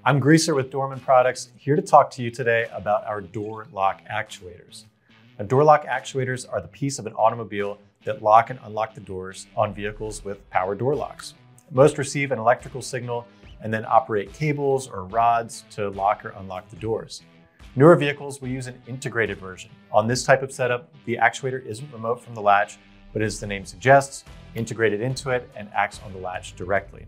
I'm Greaser with Dorman Products, here to talk to you today about our door lock actuators. Now, door lock actuators are the piece of an automobile that lock and unlock the doors on vehicles with power door locks. Most receive an electrical signal and then operate cables or rods to lock or unlock the doors. Newer vehicles will use an integrated version. On this type of setup, the actuator isn't remote from the latch, but as the name suggests, integrated into it and acts on the latch directly.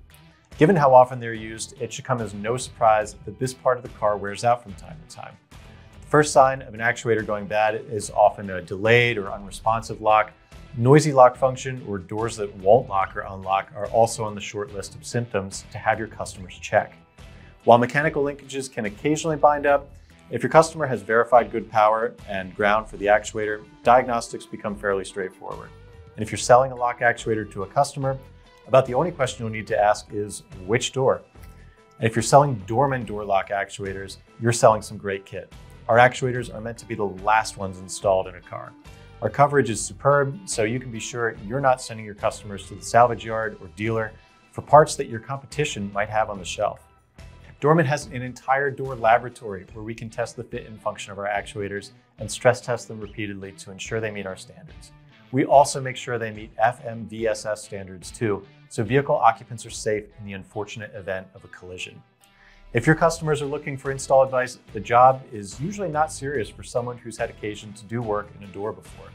Given how often they're used, it should come as no surprise that this part of the car wears out from time to time. The first sign of an actuator going bad is often a delayed or unresponsive lock. Noisy lock function or doors that won't lock or unlock are also on the short list of symptoms to have your customers check. While mechanical linkages can occasionally bind up, if your customer has verified good power and ground for the actuator, diagnostics become fairly straightforward. And if you're selling a lock actuator to a customer, about the only question you'll need to ask is which door? And if you're selling Dorman door lock actuators, you're selling some great kit. Our actuators are meant to be the last ones installed in a car. Our coverage is superb, so you can be sure you're not sending your customers to the salvage yard or dealer for parts that your competition might have on the shelf. Dorman has an entire door laboratory where we can test the fit and function of our actuators and stress test them repeatedly to ensure they meet our standards. We also make sure they meet FMVSS standards too, so vehicle occupants are safe in the unfortunate event of a collision. If your customers are looking for install advice, the job is usually not serious for someone who's had occasion to do work in a door before.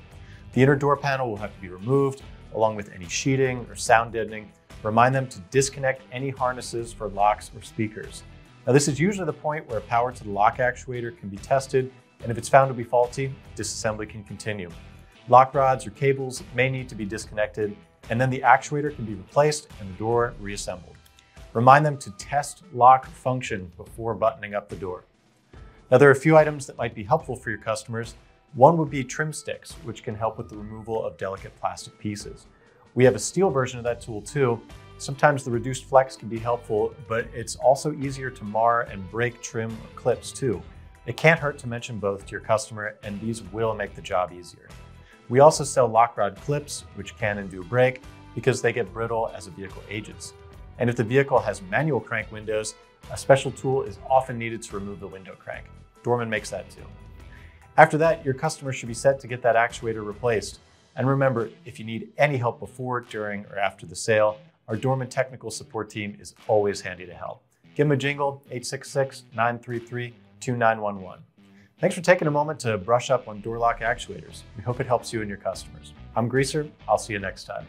The inner door panel will have to be removed, along with any sheeting or sound deadening. Remind them to disconnect any harnesses for locks or speakers. Now, this is usually the point where power to the lock actuator can be tested, and if it's found to be faulty, disassembly can continue. Lock rods or cables may need to be disconnected, and then the actuator can be replaced and the door reassembled. Remind them to test lock function before buttoning up the door. Now, there are a few items that might be helpful for your customers. One would be trim sticks, which can help with the removal of delicate plastic pieces. We have a steel version of that tool too. Sometimes the reduced flex can be helpful, but it's also easier to mar and break trim or clips too. It can't hurt to mention both to your customer, and these will make the job easier. We also sell lock rod clips, which can and do break because they get brittle as a vehicle ages. And if the vehicle has manual crank windows, a special tool is often needed to remove the window crank. Dorman makes that too. After that, your customer should be set to get that actuator replaced. And remember, if you need any help before, during, or after the sale, our Dorman technical support team is always handy to help. Give them a jingle, 866-933-2911. Thanks for taking a moment to brush up on door lock actuators. We hope it helps you and your customers. I'm Greaser. I'll see you next time.